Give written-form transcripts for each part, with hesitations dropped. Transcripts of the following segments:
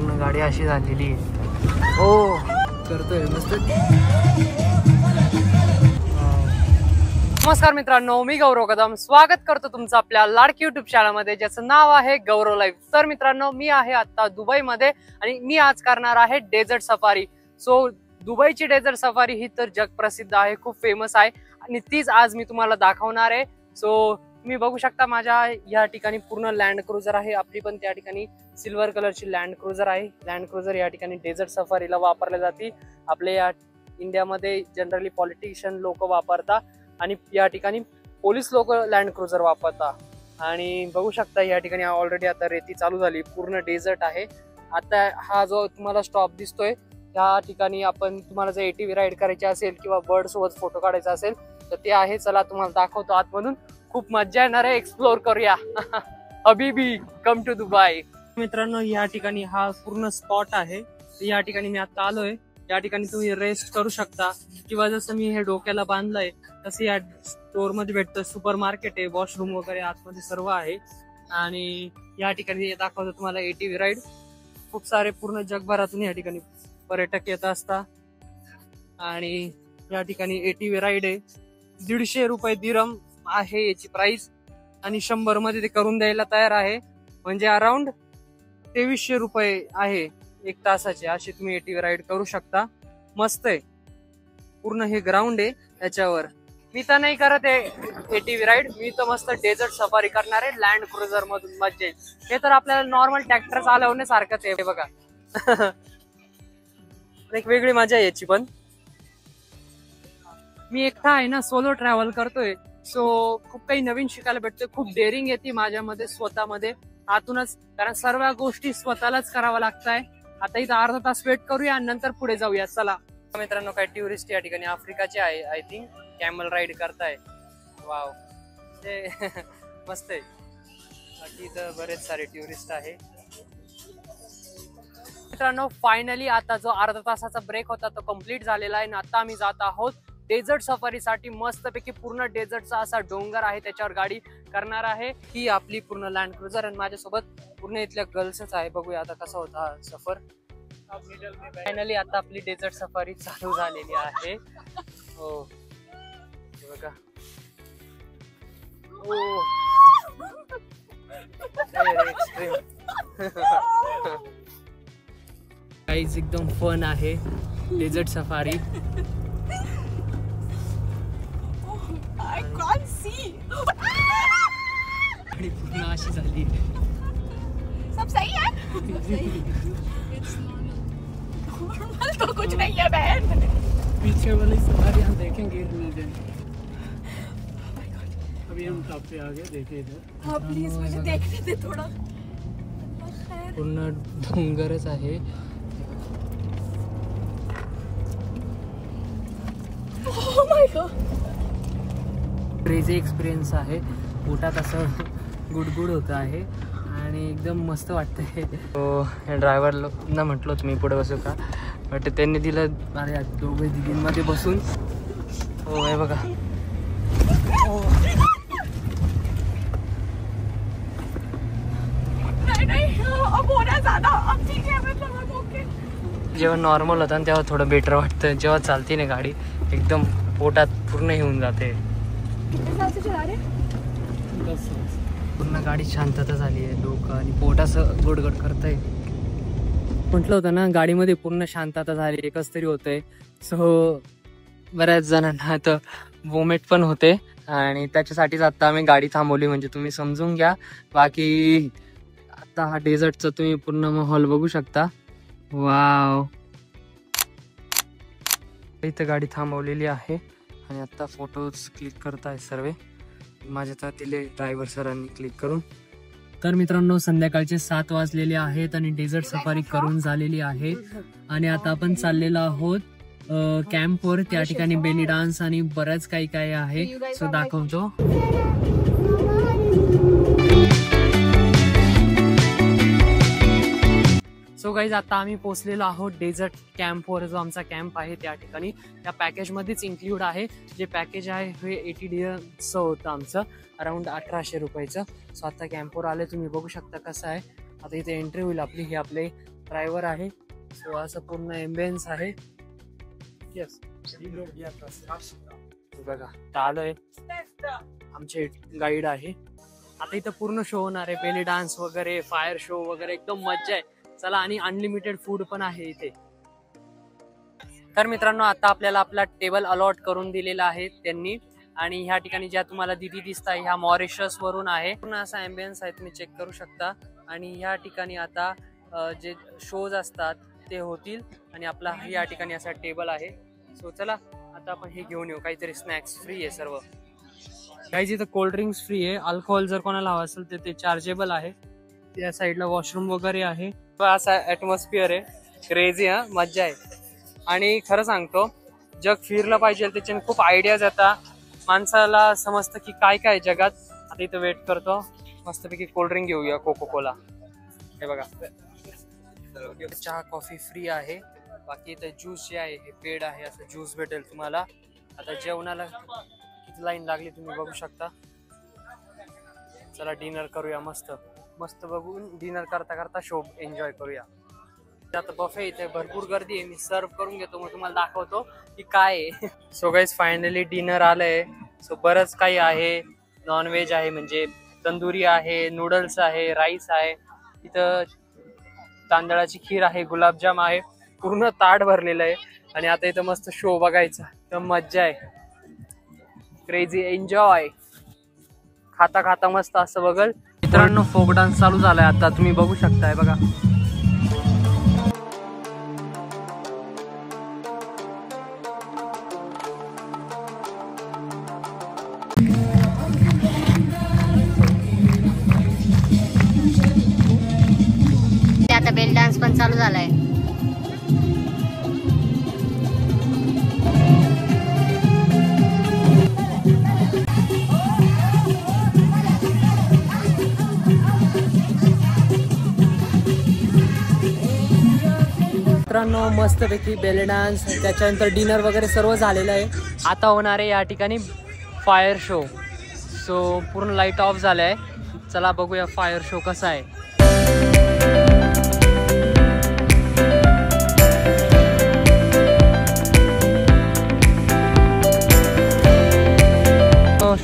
पूर्ण गाडी अशी झालेली आहे. हो करतोय मस्त. नमस्कार मित्रांनो, मी गौरव कदम स्वागत करतो तुमचं आपल्या लाडकी युट्यूब चॅनलमध्ये ज्याचं नाव आहे गौरव लाईव्ह. तर मित्रांनो, मी आहे आता दुबईमध्ये आणि मी आज करणार आहे डेझर्ट सफारी. सो दुबईची डेझर्ट सफारी ही तर जगप्रसिद्ध आहे, खूप फेमस आहे आणि तीच आज मी तुम्हाला दाखवणार आहे. सो तुम्ही बघू शकता माझ्या या ठिकाणी पूर्ण लँड क्रुझर आहे. आपली पण त्या ठिकाणी सिल्वर कलरची लँड क्रुझर आहे. लँड क्रुझर या ठिकाणी डेझर्ट सफारीला वापरल्या जाते. आपल्या या इंडियामध्ये जनरली पॉलिटिशियन लोक वापरतात आणि या ठिकाणी पोलीस लोक लँड क्रुझर वापरतात. आणि बघू शकता या ठिकाणी ऑलरेडी आता रेती चालू झाली, पूर्ण डेझर्ट आहे. आता हा जो तुम्हाला स्टॉप दिसतोय त्या ठिकाणी आपण तुम्हाला जर ATV राईड करायची असेल किंवा बर्ड सोबत फोटो काढायचा असेल तर ते आहे. चला तुम्हाला दाखवतो आतमधून, खूप मजा येणार आहे, एक्सप्लोर करूया. हबीबी कम टू दुबई. मित्रांनो, या ठिकाणी हा पूर्ण स्पॉट आहे. या ठिकाणी मी आता आलोय. या ठिकाणी तुम्ही रेस्ट करू शकता किंवा जसं मी हे डोक्याला बांधलंय तसं या स्टोर मध्ये भेटतं. सुपर मार्केट आहे, वॉशरूम वगैरे आतमध्ये सर्व आहे. आणि या ठिकाणी दाखवतो तुम्हाला ATV राईड. खूप सारे पूर्ण जगभरातून या ठिकाणी पर्यटक येत असतात. आणि या ठिकाणी ATV राईड आहे. 150 रुपये दिरम आहे याची प्राइस आणि 100 मध्ये ते करून द्यायला तयार आहे. म्हणजे अराउंड 2300 रुपये आहे 1 तासाचे. अशी तुम्ही ATV राईड करू शकता. मस्त आहे. पूर्ण हे ग्राउंड आहे त्याच्यावर. मी तर नाही करत आहे ATV राईड, मी तर मस्त डेझर्ट सफारी करणार आहे लँड क्रुझर मधून. मजा येईल. हे तर आपल्याला नॉर्मल ट्रॅक्टर चालवण्यासारखंच आहे बघा. एक वेगळी मजा आहे याची. पण मी एकटा आहे ना, सोलो ट्रॅव्हल करतोय. सो खूप काही नवीन शिकायला भेटतोय. खूप डेअरिंग येते माझ्यामध्ये स्वतःमध्ये आतूनच, कारण सर्व गोष्टी स्वतःलाच कराव्या लागताय. आता इथं अर्धा तास वेट करूया आणि नंतर पुढे जाऊया. चला मित्रांनो, काही टुरिस्ट या ठिकाणी आफ्रिकाचे आहे आय थिंक, कॅमल राईड करताय. वाव, ते मस्त आहे. बाकी इथं बरेच सारे टुरिस्ट आहे. मित्रांनो, फायनली आता जो अर्धा तासाचा ब्रेक होता तो कम्प्लीट झालेला आहे. आता आम्ही जात आहोत डेझर्ट सफारीसाठी. मस्तपैकी पूर्ण डेझर्टचा असा डोंगर आहे, त्याच्यावर गाडी करणार आहे. ही आपली पूर्ण लँड क्रुझर आणि माझ्यासोबत पूर्ण इथल्या गर्ल्सच आहे. बघूया आता कसा होता हा सफर. फायनली आता आपली डेझर्ट सफारी चालू झालेली आहे. हो बघा. हो एक्स्ट्रीम. काहीच एकदम फन आहे desert safari. I can't see. आणि पूर्ण अशी झाली. सब सही है? It's normal तो कुछ नहीं है बहन. पीछे वाली सवारी हम देखें गिरने दें. अभी हम टॉप पे आ गए, देखिए इधर. हाँ प्लीज मुझे देखने दे थोड़ा. पूर्ण डोंगरच आहे. Oh my god. Crazy experience आहे. पोटात असं गुडगुड होतं आहे आणि एकदम मस्त वाटतंय. तो ड्रायव्हरला म्हटलो तुम्ही पुढे बसू का, बट त्यांनी दिलं. अरे दोघे दिदींमध्ये बसून. हो हे बघा. अब हो रहा ज़्यादा. अब ठीक है, मतलब ओके. जेव्हा नॉर्मल होतं तेव्हा थोडं बेटर वाटतं. जेव्हा चालते ना गाडी एकदम पोटात पूर्ण येऊन जाते. कितने साल से चला रहे? 10 साल. पूर्ण गाडी शांतता झाली आहे. डोकं आणि पोट असं गुडगुड करतंय. म्हटलं होतं ना, गाडीमध्ये पूर्ण शांतता झाली, एकच तरी होतंय. सो बऱ्याच जणांना आता वोमिट पण होते आणि त्याच्यासाठीच आता आम्ही गाडी थांबवली, म्हणजे तुम्ही समजून घ्या. बाकी आता हा डेझर्टचा तुम्ही पूर्ण माहोल बघू शकता. वाव, इथं गाडी थांबवलेली आहे आणि आता फोटोज क्लिक करताय सर्व. माझ्या तर दिले ड्रायव्हर सरांनी क्लिक करून. तर मित्रांनो, संध्याकाळचे 7 वाजलेले आहेत आणि डेझर्ट सफारी करून झालेली आहे आणि आता आपण चाललेलो आहोत कॅम्पवर. त्या ठिकाणी बेली डान्स आणि बरंच काही काय आहे. सो दाखवतो. सो गाईज, आता आम्ही पोहोचलेलो आहोत डेझर्ट कॅम्पवर. जो आमचा कॅम्प आहे त्या ठिकाणी त्या पॅकेजमध्येच इन्क्लूड आहे. जे पॅकेज आहे हे 80 डेजचं होतं आमचं, अराउंड 1800 रुपयाचं. सो आता कॅम्पवर आले, तुम्ही बघू शकता कसं आहे. आता इथे एंट्री होईल आपली. हे आपले ड्रायव्हर आहे. सो असं पूर्ण एम्बियन्स आहे. येस बघा आलोय. आमचे गाईड आहे. आता इथं पूर्ण शो होणार आहे. बेली डान्स वगैरे, फायर शो वगैरे, एकदम मज्जा आहे. चला, आणि अनलिमिटेड फूड पण आहे इथे. तर मित्रांनो, आता आपल्याला आपला टेबल अलॉट करून दिलेला आहे त्यांनी. आणि ह्या ठिकाणी ज्या तुम्हाला दिदी दिसताय ह्या मॉरिशस वरून आहे. पूर्ण असा एम्बियन्स आहे, तुम्ही चेक करू शकता. आणि ह्या ठिकाणी आता जे शोज असतात ते होतील. आणि आपला या ठिकाणी असा टेबल आहे. सो चला आता आपण हे घेऊन येऊ. काहीतरी स्नॅक्स फ्री आहे सर्व. काही इथं कोल्ड ड्रिंक्स फ्री आहे. अल्कोहोल जर कोणाला हवं असेल तर ते चार्जेबल आहे. त्या साईडला वॉशरूम वगैरे आहे. असा ॲटमॉस्फिअर आहे. क्रेझी, हा मज्जा आहे. आणि खरं सांगतो, जग फिरलं पाहिजे, त्याच्याने खूप आयडियाज येतात. माणसाला समजतं की काय काय जगात. आता इथं वेट करतो, मस्तपैकी कोल्ड्रिंक घेऊया, कोको कोला. हे बघा, चहा कॉफी फ्री आहे. बाकी इथं ज्यूस जे आहे हे पेड आहे. असं ज्यूस भेटेल तुम्हाला. आता जेवणाला किती लाईन लागली तुम्ही बघू शकता. चला डिनर करूया. मस्त मस्त बघून डिनर करता करता शो एन्जॉय करूया. आता बफे इथे भरपूर गर्दी आहे. मी सर्व करून घेतो, मग तुम्हाला दाखवतो की काय आहे. सो गाईज, फायनली डिनर आलंय. सो बरंच काही आहे. नॉनव्हेज आहे, म्हणजे तंदुरी आहे, नूडल्स आहे, राईस आहे, इथं तांदळाची खीर आहे, गुलाबजाम आहे. पूर्ण ताट भरलेलं आहे. आणि आता इथं मस्त शो बघायचा. तर मज्जा आहे. Crazy enjoy. खाता खाता मस्त असं बघल. मित्रांनो, फोक डान्स चालू झालाय आता, तुम्ही बघू शकताय. बघा, आता बेल डान्स पण चालू झालाय. मित्रांनो, मस्तपैकी बेले डान्स, त्याच्यानंतर डिनर वगैरे सर्व झालेलं आहे. आता होणार आहे या ठिकाणी फायर शो. सो पूर्ण लाईट ऑफ झालं आहे. चला बघूया फायर शो कसा आहे.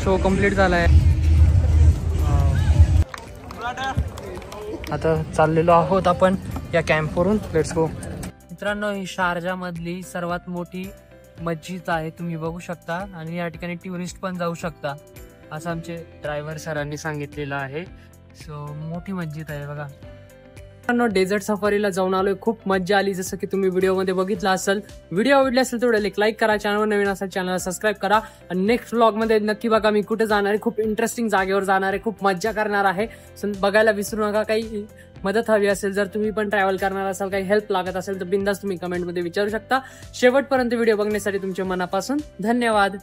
शो कंप्लीट झालाय. आता चाललेलो आहोत आपण या कॅम्पवरून. Let's go. मित्रांनो, ही शारजा मधली सर्वात मोठी मस्जिद आहे, तुम्ही बघू शकता. आणि या ठिकाणी टुरिस्ट पण जाऊ शकता, असं आमचे ड्रायव्हर सरांनी सांगितलेलं आहे. सो मोठी मस्जिद आहे बघा. डेझर्ट सफारीला जाऊन आलोय. खूप मज्जा आली, जसं की तुम्ही व्हिडिओमध्ये बघितलं असेल. व्हिडिओ आवडले असेल तेवढं एक लाईक करा. चॅनलवर नवीन असेल चॅनलला सबस्क्राईब करा. आणि नेक्स्ट व्लॉगमध्ये नक्की बघा मी कुठे जाणार आहे. खूप इंटरेस्टिंग जागेवर जाणार आहे, खूप मज्जा करणार आहे. बघायला विसरू नका. काही मदत हवी असेल, जर तुम्ही पण ट्रॅव्हल करणार असाल, काही हेल्प लागत असेल तर बिंदास तुम्ही कमेंटमध्ये विचारू शकता. शेवटपर्यंत व्हिडिओ बघण्यासाठी तुमच्या मनापासून धन्यवाद.